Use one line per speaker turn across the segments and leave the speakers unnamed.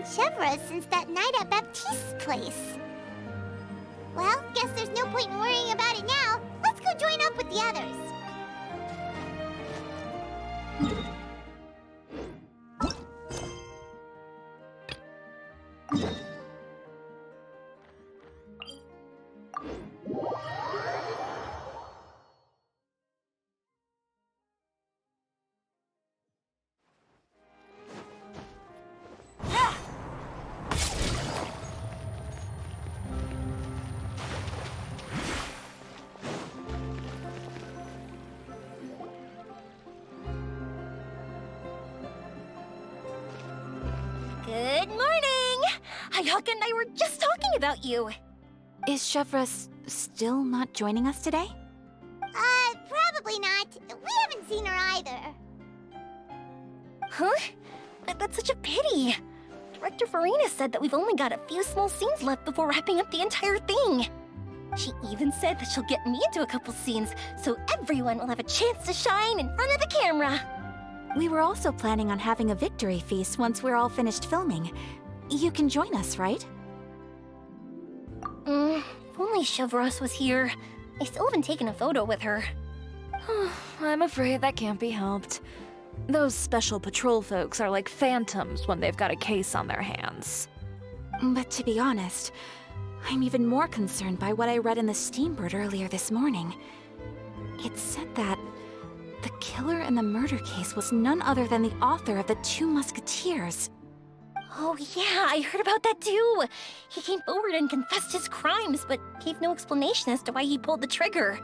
Chevra since that night at Baptiste's place. Well, guess there's no point in worrying about it now. Let's go join up with the others.
Good morning! Hayaka and I were just talking about you.
Is Chevra still not joining us today?
Probably not. We haven't seen her either.
Huh? That's such a pity. Director Farina said that we've only got a few small scenes left before wrapping up the entire thing. She even said that she'll get me into a couple scenes, so everyone will have a chance to shine in front of the camera.
We were also planning on having a victory feast once we're all finished filming. You can join us, right?
If only Chevros was here. I still haven't taken a photo with her.
I'm afraid that can't be helped. Those special patrol folks are like phantoms when they've got a case on their hands.
But to be honest, I'm even more concerned by what I read in the Steambird earlier this morning. It said that the killer in the murder case was none other than the author of the Two Musketeers.
Oh yeah, I heard about that too. He came forward and confessed his crimes, but gave no explanation as to why he pulled the trigger.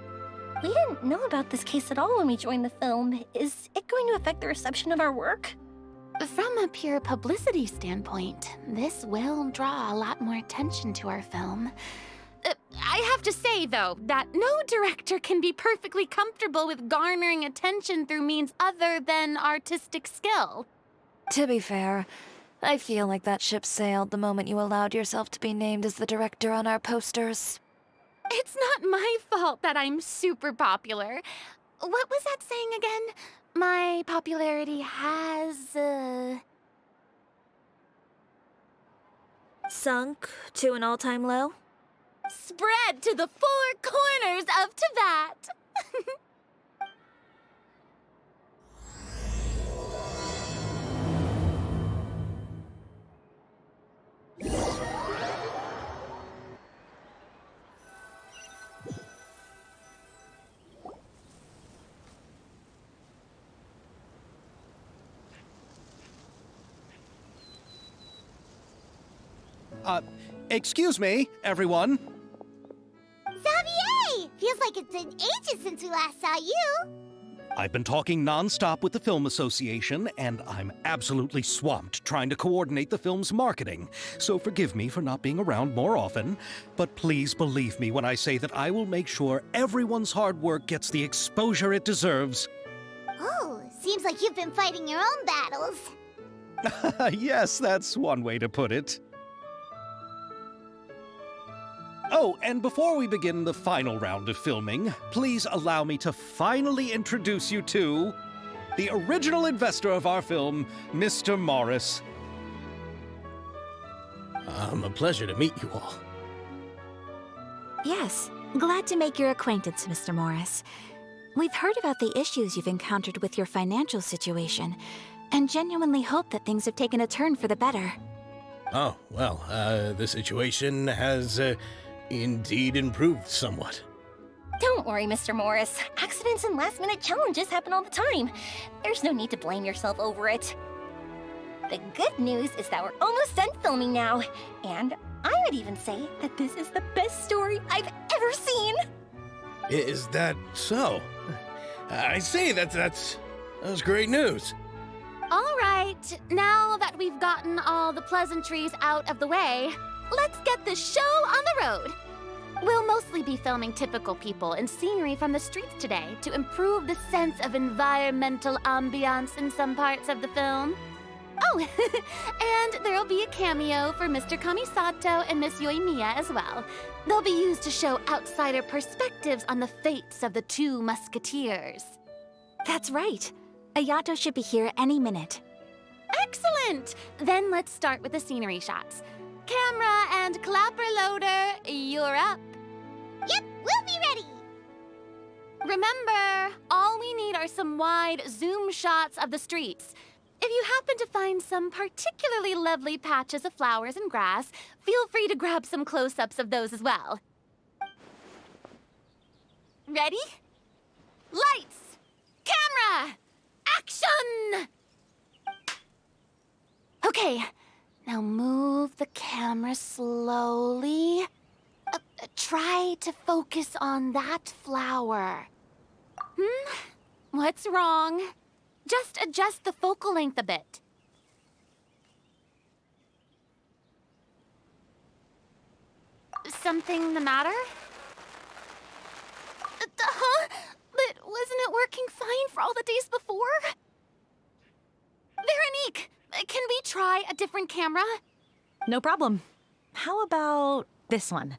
We didn't know about this case at all when we joined the film. Is it going to affect the reception of our work?
From a pure publicity standpoint, this will draw a lot more attention to our film. I have to say, though, that no director can be perfectly comfortable with garnering attention through means other than artistic skill.
To be fair, I feel like that ship sailed the moment you allowed yourself to be named as the director on our posters.
It's not my fault that I'm super popular. What was that saying again? My popularity has,
Sunk to an all-time low?
spread to the four corners of Teyvat.
Excuse me, everyone.
Xavier! Feels like it's been ages since we last saw you.
I've been talking non-stop with the Film Association, and I'm absolutely swamped trying to coordinate the film's marketing. So forgive me for not being around more often, but please believe me when I say that I will make sure everyone's hard work gets the exposure it deserves.
Oh, seems like you've been fighting your own battles.
Yes, that's one way to put it. Oh, and before we begin the final round of filming, please allow me to finally introduce you to the original investor of our film, Mr. Morris.
A pleasure to meet you all.
Yes, glad to make your acquaintance, Mr. Morris. We've heard about the issues you've encountered with your financial situation, and genuinely hope that things have taken a turn for the better.
Oh, well, the situation has indeed improved somewhat.
Don't worry, Mr. Morris. Accidents and last-minute challenges happen all the time. There's no need to blame yourself over it. The good news is that we're almost done filming now, and I would even say that this is the best story I've ever seen.
Is that so? I see, that's great news.
All right, now that we've gotten all the pleasantries out of the way, let's get this show on the road. We'll mostly be filming typical people and scenery from the streets today to improve the sense of environmental ambiance in some parts of the film. Oh, and there'll be a cameo for Mr. Kamisato and Miss Yoimiya as well. They'll be used to show outsider perspectives on the fates of the Two Musketeers.
That's right. Ayato should be here any minute.
Excellent! Then let's start with the scenery shots. Camera and clapper loader, you're up.
Yep, we'll be ready.
Remember, all we need are some wide zoom shots of the streets. If you happen to find some particularly lovely patches of flowers and grass, feel free to grab some close-ups of those as well. Ready? Lights! Camera! Action! Okay, now move the camera slowly. Try to focus on that flower. What's wrong? Just adjust the focal length a bit. Something the matter? But wasn't it working fine for all the days before? Veronique, can we try a different camera?
No problem. How about this one?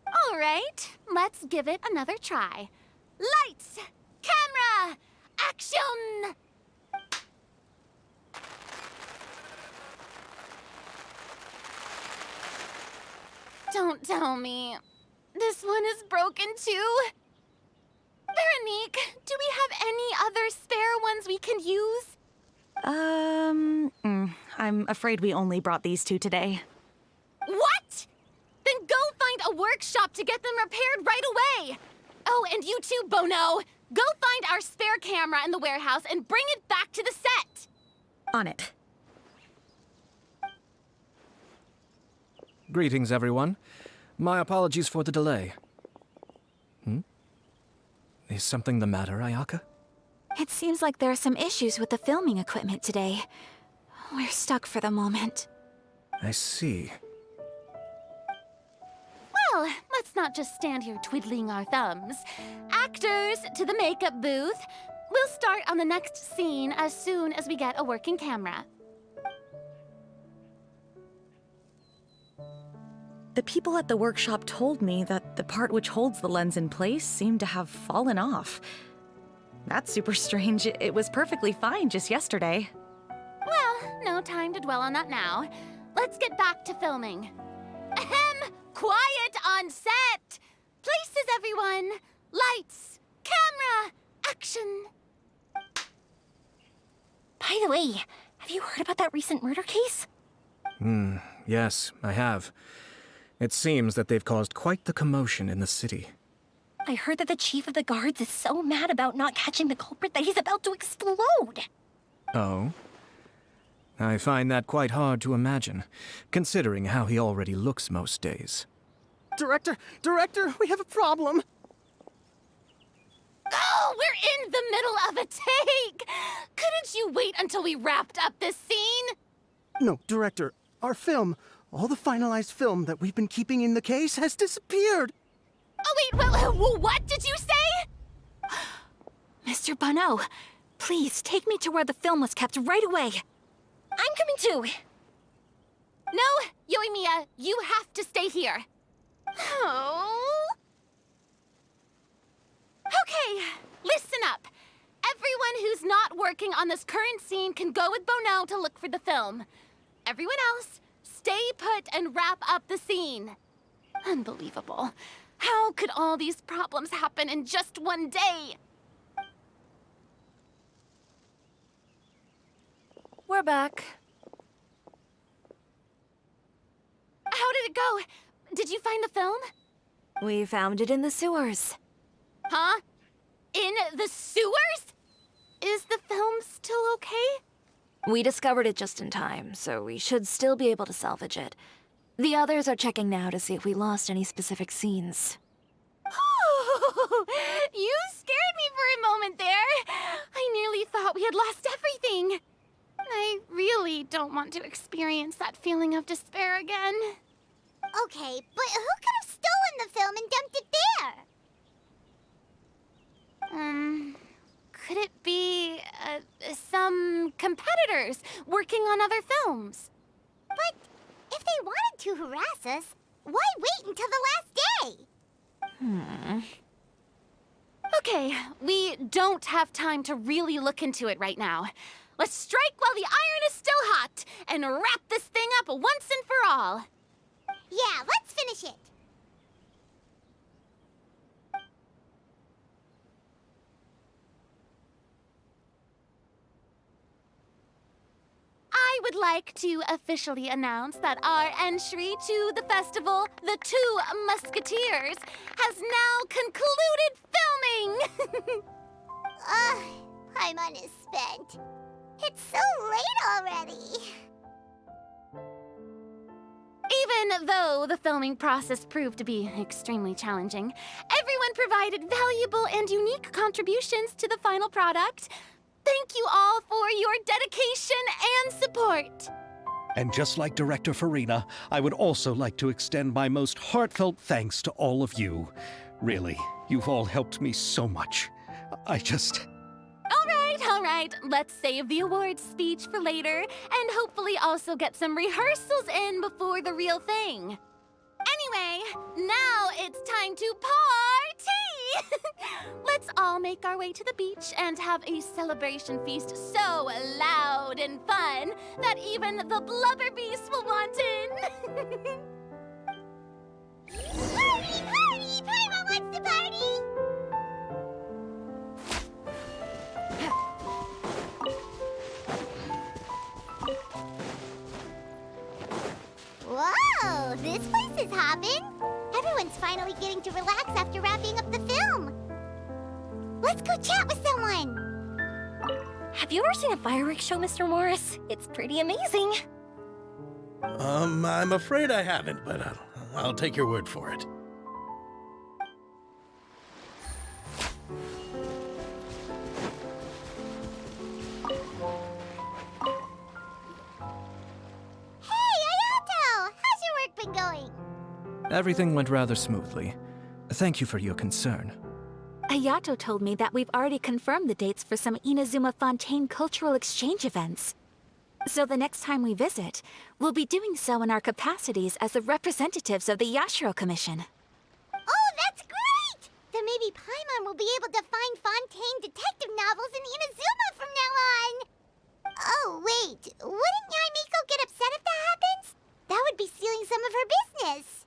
All right, let's give it another try. Lights! Camera! Action! Don't tell me. This one is broken too? Veronique, do we have any other spare ones we can use?
I'm afraid we only brought these two today.
What? Then go find a workshop to get them repaired right away. Oh, and you too, Bono. Go find our spare camera in the warehouse and bring it back to the set.
On it.
Greetings, everyone. My apologies for the delay. Is something the matter, Ayaka?
It seems like there are some issues with the filming equipment today. We're stuck for the moment.
I see.
Well, let's not just stand here twiddling our thumbs. Actors, to the makeup booth. We'll start on the next scene as soon as we get a working camera.
The people at the workshop told me that the part which holds the lens in place seemed to have fallen off. That's super strange. It was perfectly fine just yesterday.
Well, no time to dwell on that now. Let's get back to filming. Ahem! Quiet on set! Places, everyone! Lights! Camera! Action!
By the way, have you heard about that recent murder case?
Yes, I have. It seems that they've caused quite the commotion in the city.
I heard that the chief of the guards is so mad about not catching the culprit that he's about to explode.
Oh? I find that quite hard to imagine, considering how he already looks most days.
Director, we have a problem.
Oh, we're in the middle of a take! Couldn't you wait until we wrapped up this scene?
No, Director, our film, all the finalized film that we've been keeping in the case has disappeared.
Oh, wait, what did you say?
Mr. Bono, please take me to where the film was kept right away.
I'm coming too.
No, Yoimiya, you have to stay here. Oh. Okay, listen up. Everyone who's not working on this current scene can go with Bono to look for the film. Everyone else, stay put and wrap up the scene. Unbelievable. How could all these problems happen in just one day?
We're back.
How did it go? Did you find the film?
We found it in the sewers.
Huh? In the sewers? Is the film still okay?
We discovered it just in time, so we should still be able to salvage it. The others are checking now to see if we lost any specific scenes.
Oh, you scared me for a moment there. I nearly thought we had lost everything. I really don't want to experience that feeling of despair again.
Okay, but who could have stolen the film and dumped it there?
Could it be, some competitors working on other films?
But if they wanted to harass us, why wait until the last day?
Okay, we don't have time to really look into it right now. Let's strike while the iron is still hot and wrap this thing up once and for all.
Yeah, let's finish it.
I would like to officially announce that our entry to the festival, The Two Musketeers, has now concluded filming!
Paimon is spent. It's so late already.
Even though the filming process proved to be extremely challenging, everyone provided valuable and unique contributions to the final product. Thank you all for your dedication and support.
And just like Director Farina, I would also like to extend my most heartfelt thanks to all of you. Really, you've all helped me so much.
All right, let's save the awards speech for later and hopefully also get some rehearsals in before the real thing. Anyway, now it's time to party! Let's all make our way to the beach and have a celebration feast so loud and fun that even the blubber beast will want in.
Party, party! Paimon wants to party! Whoa, this place is hopping. Everyone's finally getting to relax after wrapping up the film. Let's go chat with someone.
Have you ever seen a fireworks show, Mr. Morris? It's pretty amazing.
I'm afraid I haven't, but I'll take your word for it.
Everything went rather smoothly. Thank you for your concern.
Ayato told me that we've already confirmed the dates for some Inazuma Fontaine cultural exchange events. So the next time we visit, we'll be doing so in our capacities as the representatives of the Yashiro Commission.
Oh, that's great! Then maybe Paimon will be able to find Fontaine detective novels in Inazuma from now on. Oh, wait. Wouldn't Yae Miko get upset if that happens? That would be stealing some of her business.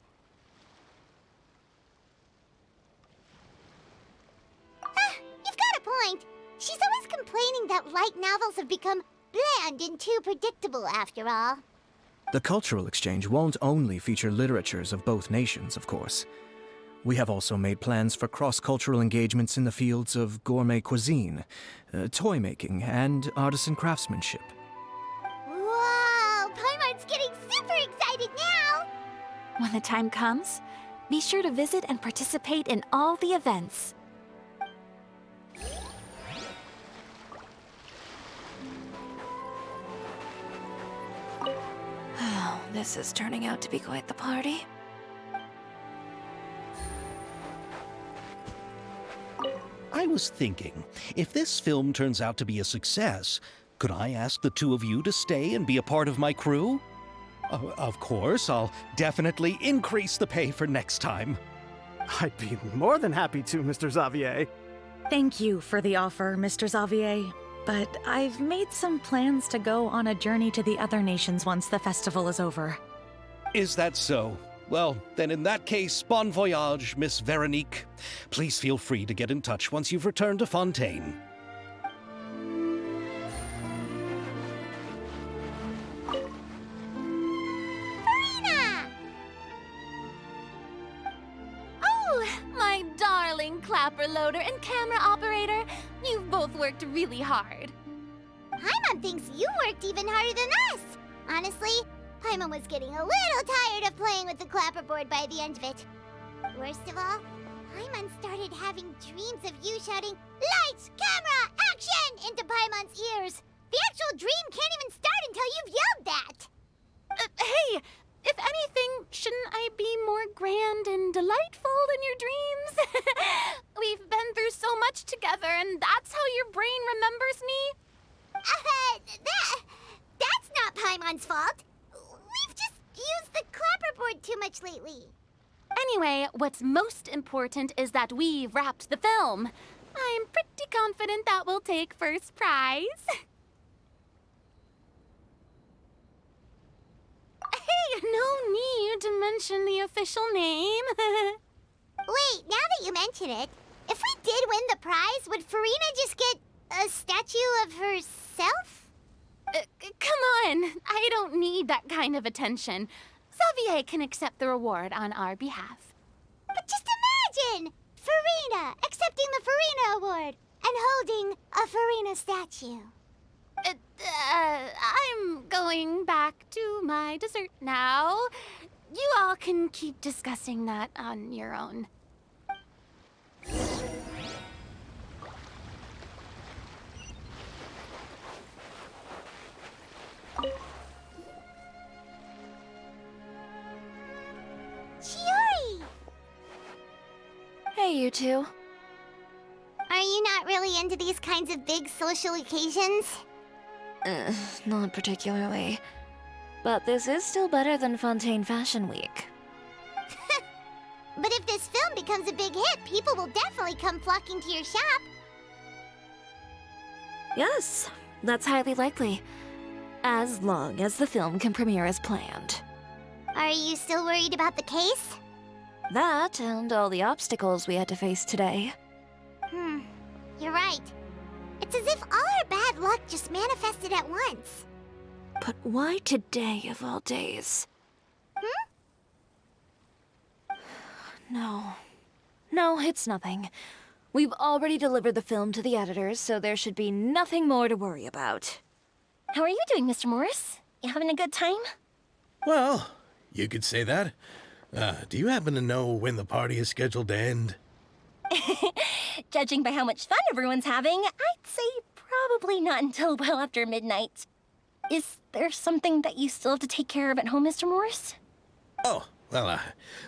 You've got a point. She's always complaining that light novels have become bland and too predictable after all.
The cultural exchange won't only feature literatures of both nations, of course. We have also made plans for cross-cultural engagements in the fields of gourmet cuisine, toy making, and artisan craftsmanship.
Whoa! Paimon's getting super excited now!
When the time comes, be sure to visit and participate in all the events.
This is turning out to be quite the party.
I was thinking, if this film turns out to be a success, could I ask the two of you to stay and be a part of my crew? Of course, I'll definitely increase the pay for next time.
I'd be more than happy to, Mr. Xavier.
Thank you for the offer, Mr. Xavier. But I've made some plans to go on a journey to the other nations once the festival is over.
Is that so? Well, then in that case, bon voyage, Miss Veronique. Please feel free to get in touch once you've returned to Fontaine.
Farina!
Oh, my darling clapper loader and camera operator. You've both worked really hard.
Paimon thinks you worked even harder than us. Honestly, Paimon was getting a little tired of playing with the clapperboard by the end of it. Worst of all, Paimon started having dreams of you shouting, "Lights, camera, action!" into Paimon's ears. The actual dream can't even start until you've yelled that.
Hey, if anything, shouldn't I be more grand and delightful in your dreams? We've been through so much together, and that's how your brain remembers me?
That's not Paimon's fault. We've just used the clapperboard too much lately.
Anyway, what's most important is that we've wrapped the film. I'm pretty confident that we'll take first prize. mention the official name.
Wait, now that you mention it, if we did win the prize, would Farina just get a statue of herself?
Come on, I don't need that kind of attention. Xavier can accept the reward on our behalf.
But just imagine! Farina accepting the Farina Award and holding a Farina statue.
I'm going back to my dessert now. You all can keep discussing that on your own.
Chiori!
Hey, you two.
Are you not really into these kinds of big social occasions?
Not particularly. But this is still better than Fontaine Fashion Week.
But if this film becomes a big hit, people will definitely come flocking to your shop.
Yes, that's highly likely. As long as the film can premiere as planned.
Are you still worried about the case?
That and all the obstacles we had to face today.
You're right. It's as if all our bad luck just manifested at once.
But why today of all days? No, it's nothing. We've already delivered the film to the editors, so there should be nothing more to worry about.
How are you doing, Mr. Morris? You having a good time?
Well, you could say that. Do you happen to know when the party is scheduled to end?
Judging by how much fun everyone's having, I'd say probably not until well after midnight. Is there something that you still have to take care of at home, Mr. Morris?
Oh, well,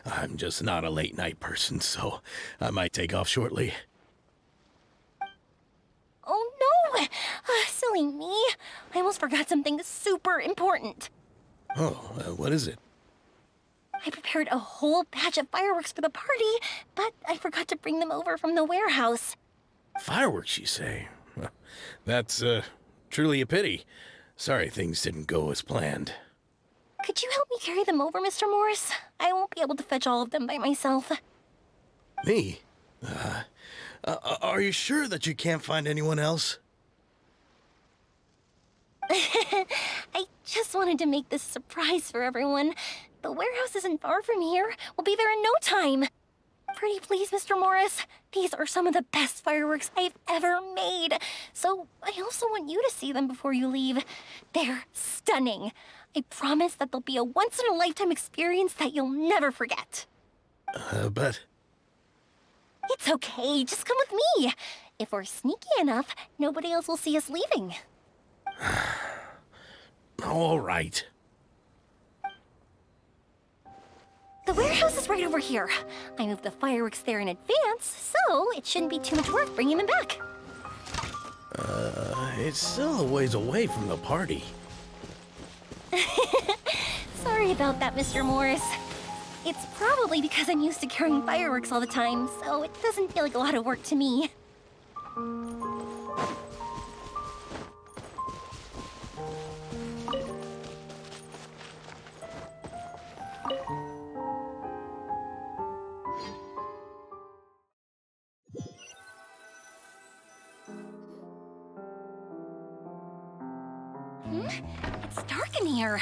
I'm just not a late night person, so I might take off shortly.
Oh no! Silly me. I almost forgot something super important.
Oh, what is it?
I prepared a whole batch of fireworks for the party, but I forgot to bring them over from the warehouse.
Fireworks, you say? Well, that's, truly a pity. Sorry things didn't go as planned.
Could you help me carry them over, Mr. Morris? I won't be able to fetch all of them by myself.
Me? Are you sure that you can't find anyone else?
I just wanted to make this a surprise for everyone. The warehouse isn't far from here. We'll be there in no time. Pretty please, Mr. Morris. These are some of the best fireworks I've ever made. So I also want you to see them before you leave. They're stunning. I promise that they'll be a once-in-a-lifetime experience that you'll never forget.
But...
It's okay. Just come with me. If we're sneaky enough, nobody else will see us leaving.
All right.
The warehouse is right over here. I moved the fireworks there in advance, so it shouldn't be too much work bringing them back.
It's still a ways away from the party.
Sorry about that, Mr. Morris. It's probably because I'm used to carrying fireworks all the time, so it doesn't feel like a lot of work to me. It's dark in here.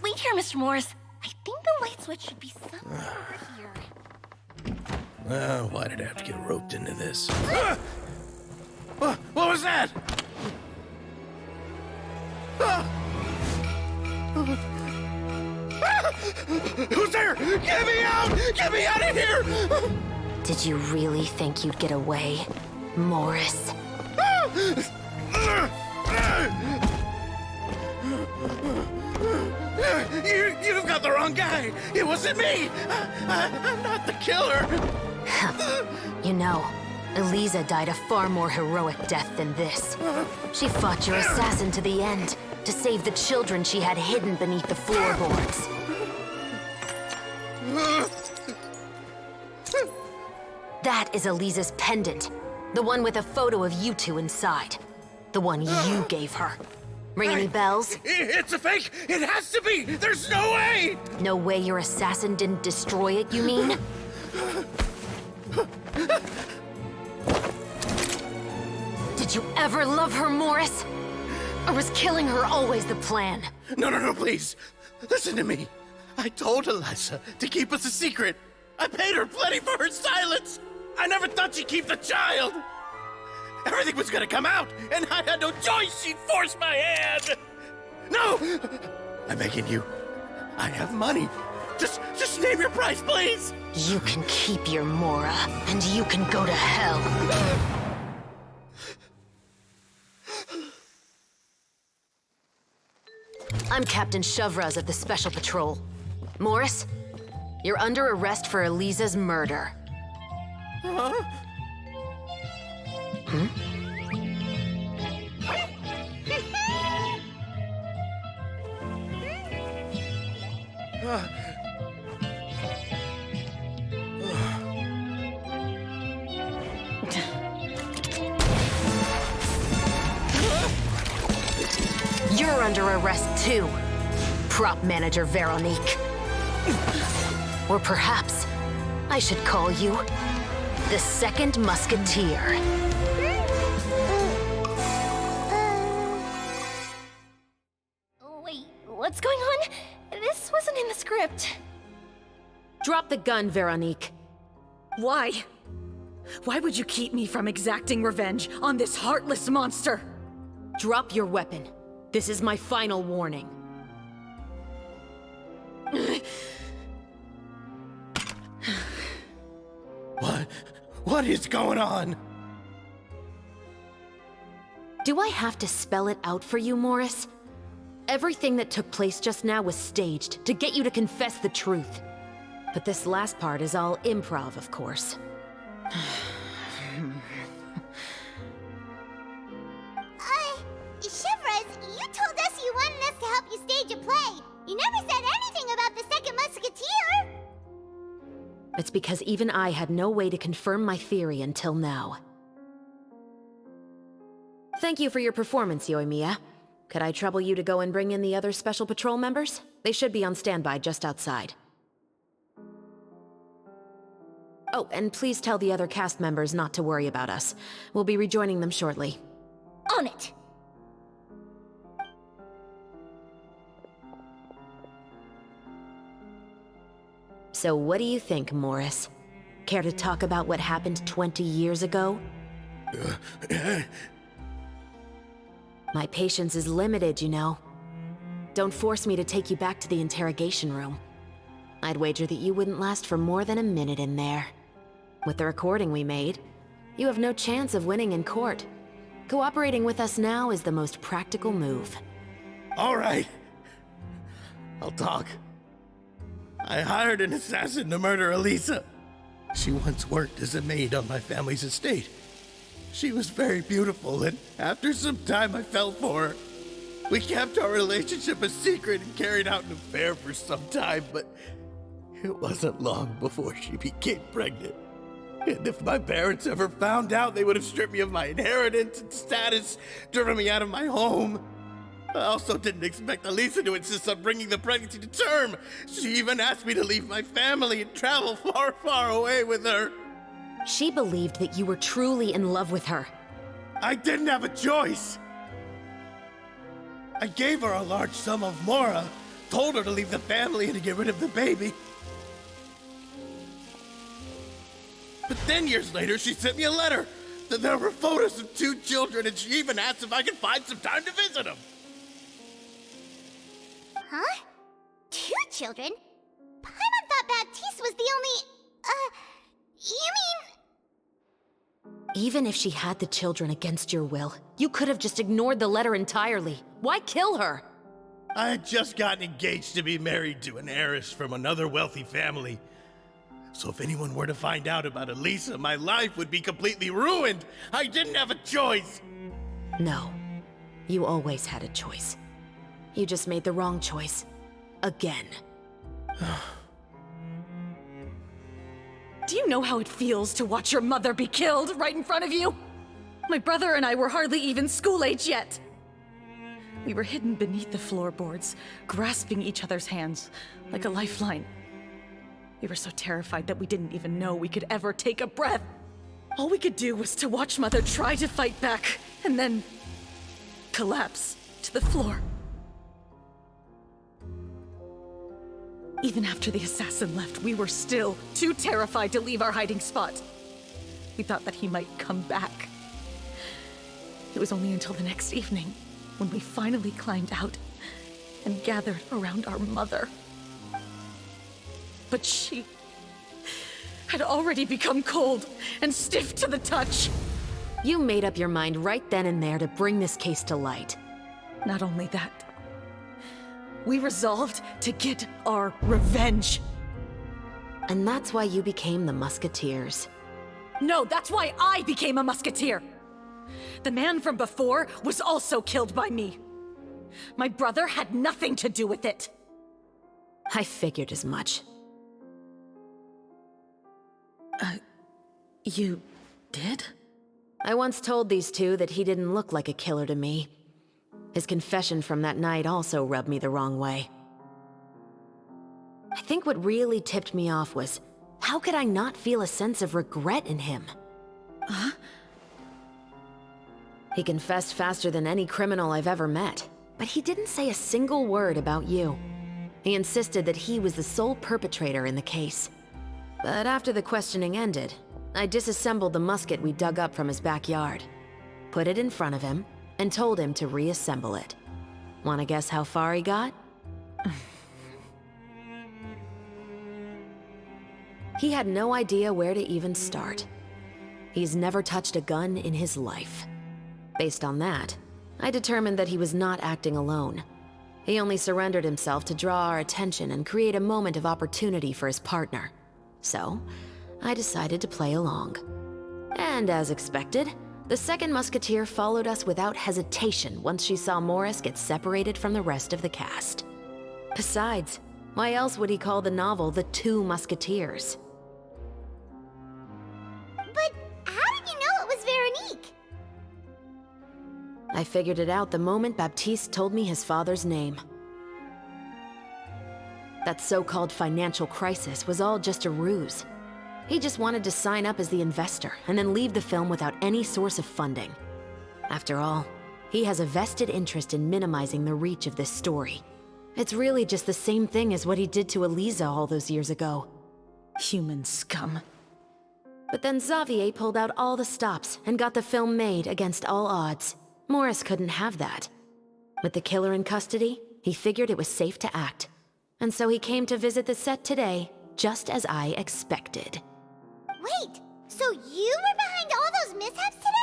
Wait here, Mr. Morris. I think the light switch should be somewhere over here.
Why did I have to get roped into this? What was that? Who's there? Get me out! Get me out of here!
Did you really think you'd get away, Morris?
You've got the wrong guy. It wasn't me. I'm not the killer.
You know, Eliza died a far more heroic death than this. She fought your assassin to the end, to save the children she had hidden beneath the floorboards. That is Eliza's pendant. The one with a photo of you two inside. The one you gave her. Ring any bells?
It's a fake! It has to be! There's no way!
No way your assassin didn't destroy it, you mean? Did you ever love her, Morris? Or was killing her always the plan?
No, please. Listen to me. I told Eliza to keep us a secret. I paid her plenty for her silence. I never thought she'd keep the child. Everything was gonna come out, and I had no choice. She forced my hand. No! I'm begging you. I have money. Just name your price, please.
You can keep your Mora, and you can go to hell. I'm Captain Shovraz of the Special Patrol. Morris, you're under arrest for Eliza's murder.
Huh?
You're under arrest too, prop manager Veronique. Or perhaps I should call you the Second Musketeer.
Wait, what's going on? This wasn't in the script.
Drop the gun, Veronique.
Why? Why would you keep me from exacting revenge on this heartless monster?
Drop your weapon. This is my final warning.
What is going on?
Do I have to spell it out for you, Morris? Everything that took place just now was staged to get you to confess the truth. But this last part is all improv, of course.
Shivers, you told us you wanted us to help you stage a play. You never said anything about the Second Musketeer.
It's because even I had no way to confirm my theory until now. Thank you for your performance, Yoimiya. Could I trouble you to go and bring in the other Special Patrol members? They should be on standby just outside. Oh, and please tell the other cast members not to worry about us. We'll be rejoining them shortly.
On it!
So what do you think, Morris? Care to talk about what happened 20 years ago? My patience is limited, you know. Don't force me to take you back to the interrogation room. I'd wager that you wouldn't last for more than a minute in there. With the recording we made, you have no chance of winning in court. Cooperating with us now is the most practical move.
All right. I'll talk. I hired an assassin to murder Eliza. She once worked as a maid on my family's estate. She was very beautiful, and after some time I fell for her. We kept our relationship a secret and carried out an affair for some time, but it wasn't long before she became pregnant. And if my parents ever found out, they would have stripped me of my inheritance and status, driven me out of my home. I also didn't expect Eliza to insist on bringing the pregnancy to term. She even asked me to leave my family and travel far, far away with her.
She believed that you were truly in love with her.
I didn't have a choice. I gave her a large sum of Mora, told her to leave the family and to get rid of the baby. But then years later, she sent me a letter. There were photos of 2 children, and she even asked if I could find some time to visit them.
Huh? 2 children? Paimon thought Baptiste was the only... you mean...
Even if she had the children against your will, you could have just ignored the letter entirely. Why kill her?
I had just gotten engaged to be married to an heiress from another wealthy family. So if anyone were to find out about Eliza, my life would be completely ruined. I didn't have a choice.
No, you always had a choice. You just made the wrong choice. Again.
Do you know how it feels to watch your mother be killed right in front of you? My brother and I were hardly even school age yet. We were hidden beneath the floorboards, grasping each other's hands like a lifeline. We were so terrified that we didn't even know we could ever take a breath. All we could do was to watch Mother try to fight back, and then collapse to the floor. Even after the assassin left, we were still too terrified to leave our hiding spot. We thought that he might come back. It was only until the next evening when we finally climbed out and gathered around our mother. But she had already become cold and stiff to the touch.
You made up your mind right then and there to bring this case to light.
Not only that, we resolved to get our revenge.
And that's why you became the Musketeers.
No, that's why I became a musketeer. The man from before was also killed by me. My brother had nothing to do with it.
I figured as much.
You did?
I once told these two that he didn't look like a killer to me. His confession from that night also rubbed me the wrong way. I think what really tipped me off was, how could I not feel a sense of regret in him?
Huh?
He confessed faster than any criminal I've ever met, but he didn't say a single word about you. He insisted that he was the sole perpetrator in the case. But after the questioning ended, I disassembled the musket we dug up from his backyard, put it in front of him, and told him to reassemble it. Wanna guess how far he got? He had no idea where to even start. He's never touched a gun in his life. Based on that, I determined that he was not acting alone. He only surrendered himself to draw our attention and create a moment of opportunity for his partner. So, I decided to play along. And as expected, the second musketeer followed us without hesitation once she saw Morris get separated from the rest of the cast. Besides, why else would he call the novel The Two Musketeers?
But how did you know it was Veronique?
I figured it out the moment Baptiste told me his father's name. That so-called financial crisis was all just a ruse. He just wanted to sign up as the investor and then leave the film without any source of funding. After all, he has a vested interest in minimizing the reach of this story. It's really just the same thing as what he did to Eliza all those years ago.
Human scum.
But then Xavier pulled out all the stops and got the film made against all odds. Morris couldn't have that. With the killer in custody, he figured it was safe to act. And so he came to visit the set today, just as I expected.
Wait, so you were behind all those mishaps today?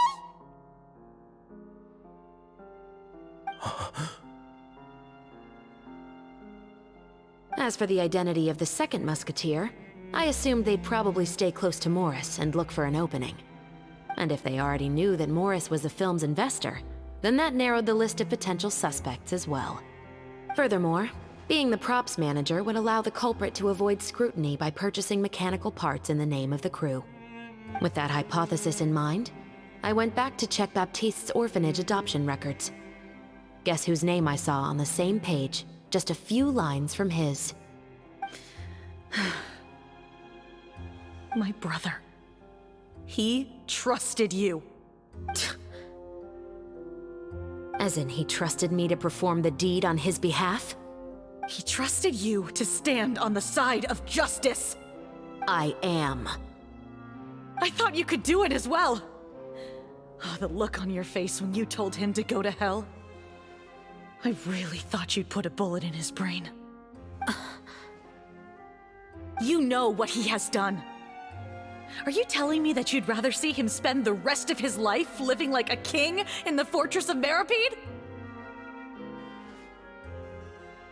As for the identity of the second musketeer, I assumed they'd probably stay close to Morris and look for an opening. And if they already knew that Morris was the film's investor, then that narrowed the list of potential suspects as well. Furthermore, being the props manager would allow the culprit to avoid scrutiny by purchasing mechanical parts in the name of the crew. With that hypothesis in mind, I went back to check Baptiste's orphanage adoption records. Guess whose name I saw on the same page, just a few lines from his.
My brother. He trusted you.
As in, he trusted me to perform the deed on his behalf?
He trusted you to stand on the side of justice.
I am.
I thought you could do it as well. Oh, the look on your face when you told him to go to hell. I really thought you'd put a bullet in his brain. You know what he has done. Are you telling me that you'd rather see him spend the rest of his life living like a king in the fortress of Meripede?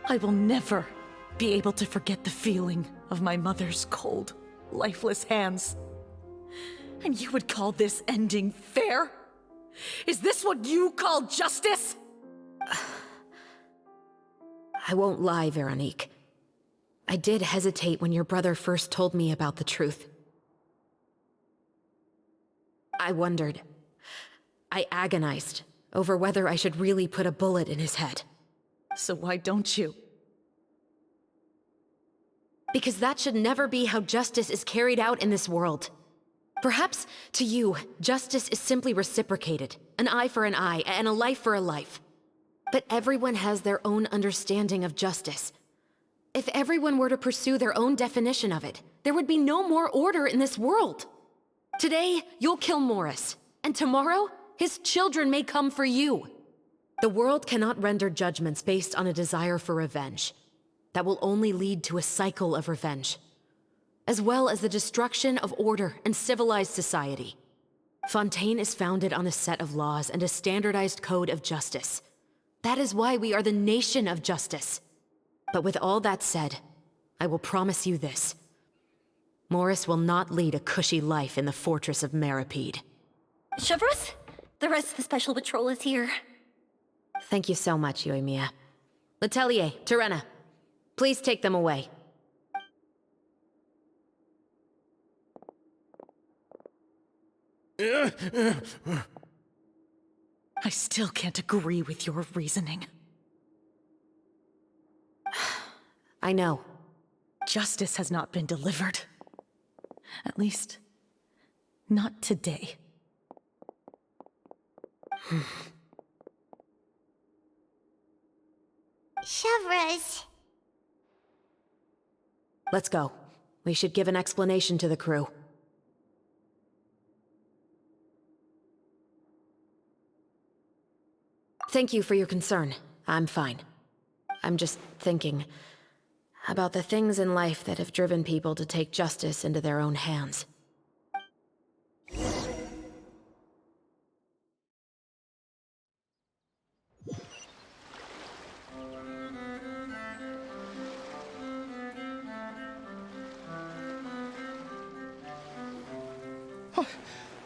I will never be able to forget the feeling of my mother's cold, lifeless hands. And you would call this ending fair? Is this what you call justice?
I won't lie, Veronique. I did hesitate when your brother first told me about the truth. I wondered. I agonized
over whether I should really put a bullet in his head.
So why don't you?
Because that should never be how justice is carried out in this world. Perhaps, to you, justice is simply reciprocated. An eye for an eye, and a life for a life. But everyone has their own understanding of justice. If everyone were to pursue their own definition of it, there would be no more order in this world. Today, you'll kill Morris, and tomorrow, his children may come for you. The world cannot render judgments based on a desire for revenge. That will only lead to a cycle of revenge, as well as the destruction of order and civilized society. Fontaine is founded on a set of laws and a standardized code of justice. That is why we are the nation of justice. But with all that said, I will promise you this. Morris will not lead a cushy life in the fortress of Meripede.
Chevreuse, the rest of the special patrol is here.
Thank you so much, Yoimiya. Letelier, Terena, please take them away.
I still can't agree with your reasoning.
I know.
Justice has not been delivered. At least, not today.
Chevreuse.
Let's go. We should give an explanation to the crew. Thank you for your concern. I'm fine. I'm just thinking about the things in life that have driven people to take justice into their own hands.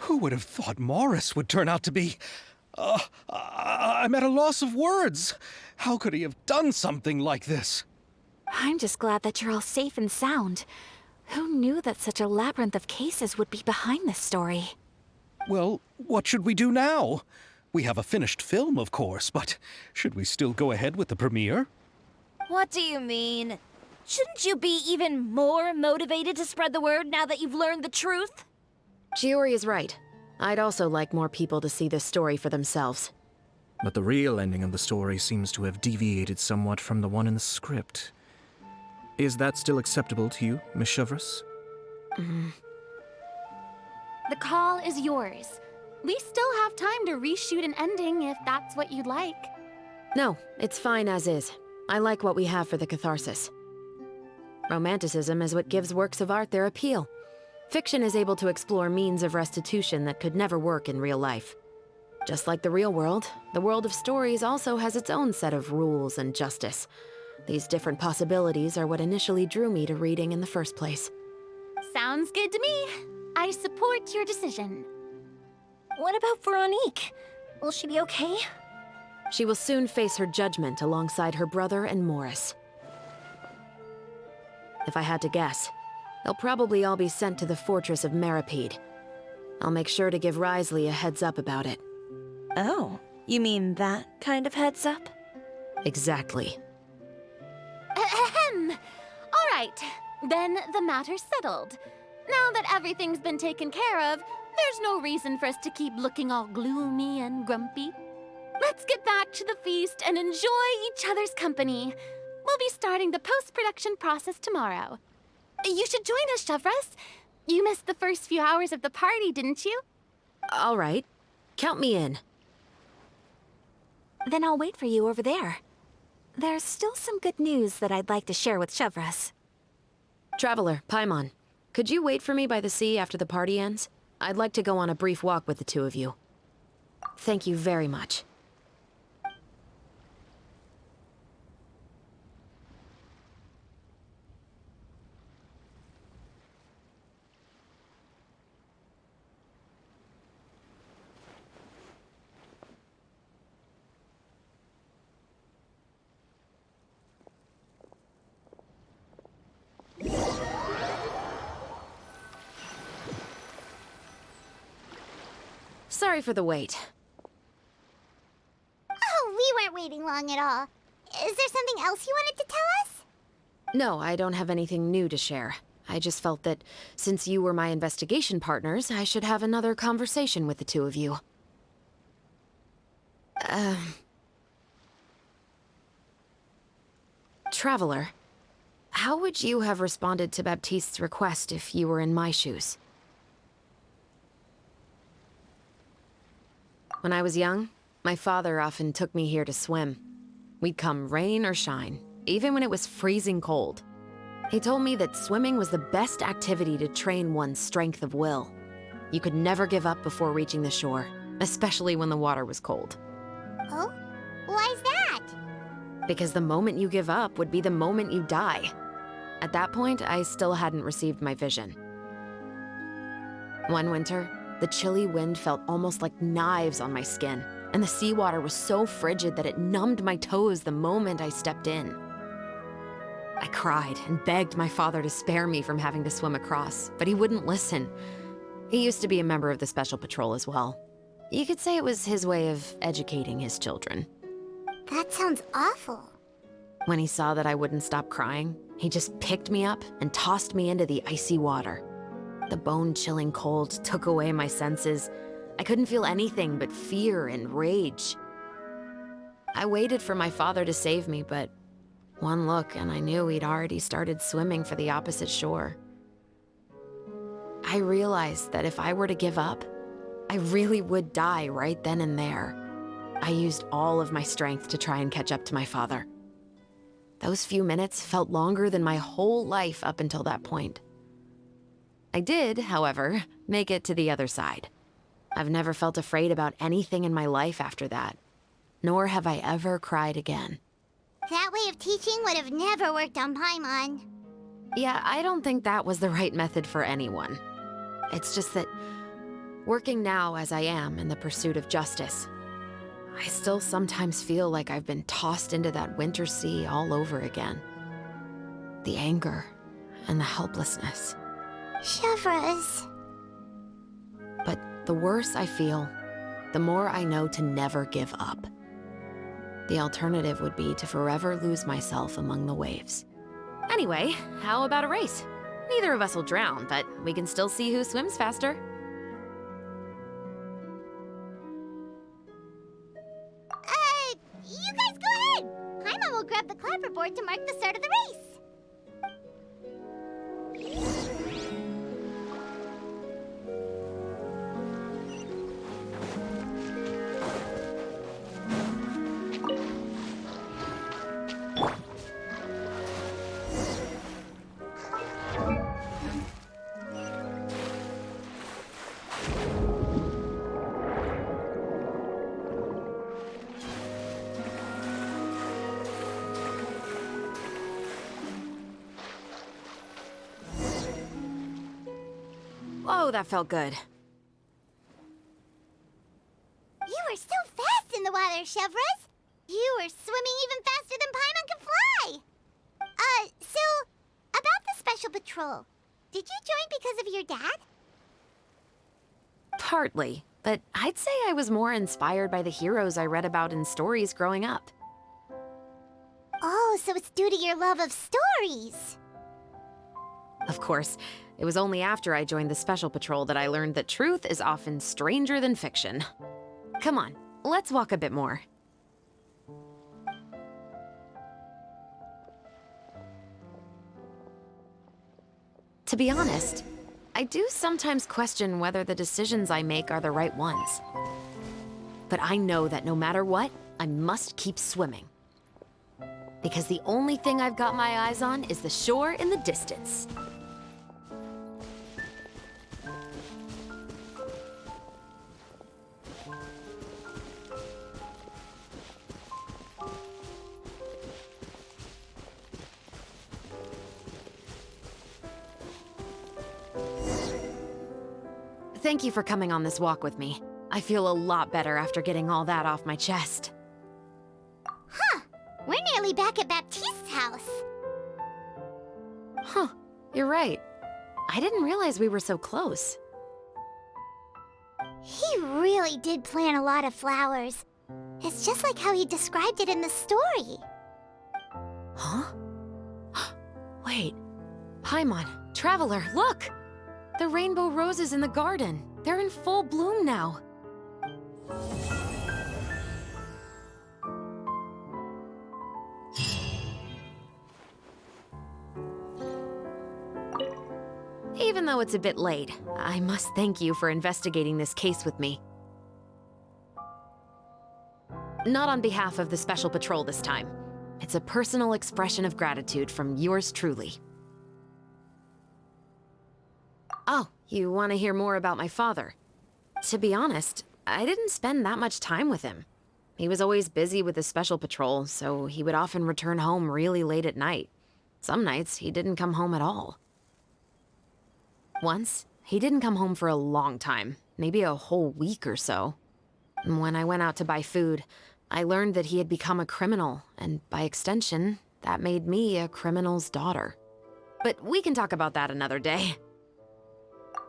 Who would have thought Morris would turn out to be... I'm at a loss of words. How could he have done something like this?
I'm just glad that you're all safe and sound. Who knew that such a labyrinth of cases would be behind this story?
Well, what should we do now? We have a finished film, of course, but should we still go ahead with the premiere?
What do you mean? Shouldn't you be even more motivated to spread the word now that you've learned the truth?
Chiori is right. I'd also like more people to see this story for themselves.
But the real ending of the story seems to have deviated somewhat from the one in the script. Is that still acceptable to you, Miss Chevreuse?
The call is yours. We still have time to reshoot an ending if that's what you'd like.
No, it's fine as is. I like what we have for the catharsis. Romanticism is what gives works of art their appeal. Fiction is able to explore means of restitution that could never work in real life. Just like the real world, the world of stories also has its own set of rules and justice. These different possibilities are what initially drew me to reading in the first place.
Sounds good to me. I support your decision.
What about Veronique? Will she be okay?
She will soon face her judgment alongside her brother and Morris. If I had to guess, they'll probably all be sent to the fortress of Meripede. I'll make sure to give Risley a heads up about it.
Oh, you mean that kind of heads up?
Exactly.
Ahem. All right, then the matter's settled. Now that everything's been taken care of, there's no reason for us to keep looking all gloomy and grumpy. Let's get back to the feast and enjoy each other's company. We'll be starting the post-production process tomorrow. You should join us, Chevreuse. You missed the first few hours of the party, didn't you?
All right. Count me in.
Then I'll wait for you over there. There's still some good news that I'd like to share with Chevreuse.
Traveler, Paimon, could you wait for me by the sea after the party ends? I'd like to go on a brief walk with the two of you. Thank you very much. Sorry for the wait.
wrong at all. Is there something else you wanted to tell us?
No, I don't have anything new to share. I just felt that since you were my investigation partners, I should have another conversation with the two of you. Traveler, how would you have responded to Baptiste's request if you were in my shoes? When I was young, my father often took me here to swim. We'd come rain or shine, even when it was freezing cold. He told me that swimming was the best activity to train one's strength of will. You could never give up before reaching the shore, especially when the water was cold.
Oh? Why's that?
Because the moment you give up would be the moment you die. At that point, I still hadn't received my vision. One winter, the chilly wind felt almost like knives on my skin, and the seawater was so frigid that it numbed my toes the moment I stepped in. I cried and begged my father to spare me from having to swim across, but he wouldn't listen. He used to be a member of the Special Patrol as well. You could say it was his way of educating his children.
That sounds awful.
When he saw that I wouldn't stop crying, he just picked me up and tossed me into the icy water. The bone-chilling cold took away my senses. I couldn't feel anything but fear and rage. I waited for my father to save me, but one look and I knew he'd already started swimming for the opposite shore. I realized that if I were to give up, I really would die right then and there. I used all of my strength to try and catch up to my father. Those few minutes felt longer than my whole life up until that point. I did, however, make it to the other side. I've never felt afraid about anything in my life after that, nor have I ever cried again.
That way of teaching would have never worked on Paimon.
Yeah, I don't think that was the right method for anyone. It's just that, working now as I am in the pursuit of justice, I still sometimes feel like I've been tossed into that winter sea all over again. The anger and the helplessness.
Chevreuse.
But the worse I feel, the more I know to never give up. The alternative would be to forever lose myself among the waves. Anyway, how about a race? Neither of us will drown, but we can still see who swims faster.
You guys go ahead! Paimon will grab the clapperboard to mark the start of the race.
Whoa, that felt good.
You were so fast in the water, Chevreuse. You were swimming even faster than Paimon could fly. So, about the Special Patrol, did you join because of your dad?
Partly, but I'd say I was more inspired by the heroes I read about in stories growing up.
Oh, so it's due to your love of stories.
Of course, it was only after I joined the Special Patrol that I learned that truth is often stranger than fiction. Come on, let's walk a bit more. To be honest, I do sometimes question whether the decisions I make are the right ones. But I know that no matter what, I must keep swimming. Because the only thing I've got my eyes on is the shore in the distance. Thank you for coming on this walk with me. I feel a lot better after getting all that off my chest.
Huh. We're nearly back at Baptiste's house.
Huh. You're right. I didn't realize we were so close.
He really did plant a lot of flowers. It's just like how he described it in the story.
Huh? Wait. Paimon, Traveler, look! The rainbow roses in the garden. They're in full bloom now. Even though it's a bit late, I must thank you for investigating this case with me. Not on behalf of the Special Patrol this time. It's a personal expression of gratitude from yours truly. Oh, you want to hear more about my father? To be honest, I didn't spend that much time with him. He was always busy with the Special Patrol, so he would often return home really late at night. Some nights, he didn't come home at all. Once, he didn't come home for a long time, maybe a whole week or so. When I went out to buy food, I learned that he had become a criminal, and by extension, that made me a criminal's daughter. But we can talk about that another day.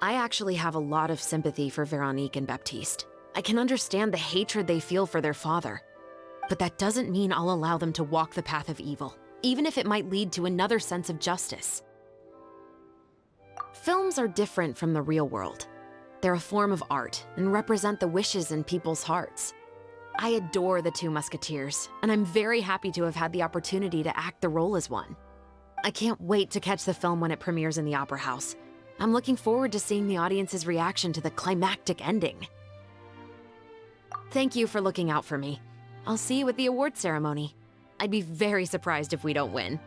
I actually have a lot of sympathy for Veronique and Baptiste. I can understand the hatred they feel for their father. But that doesn't mean I'll allow them to walk the path of evil, even if it might lead to another sense of justice. Films are different from the real world. They're a form of art and represent the wishes in people's hearts. I adore the two Musketeers, and I'm very happy to have had the opportunity to act the role as one. I can't wait to catch the film when it premieres in the Opera House. I'm looking forward to seeing the audience's reaction to the climactic ending. Thank you for looking out for me. I'll see you at the award ceremony. I'd be very surprised if we don't win.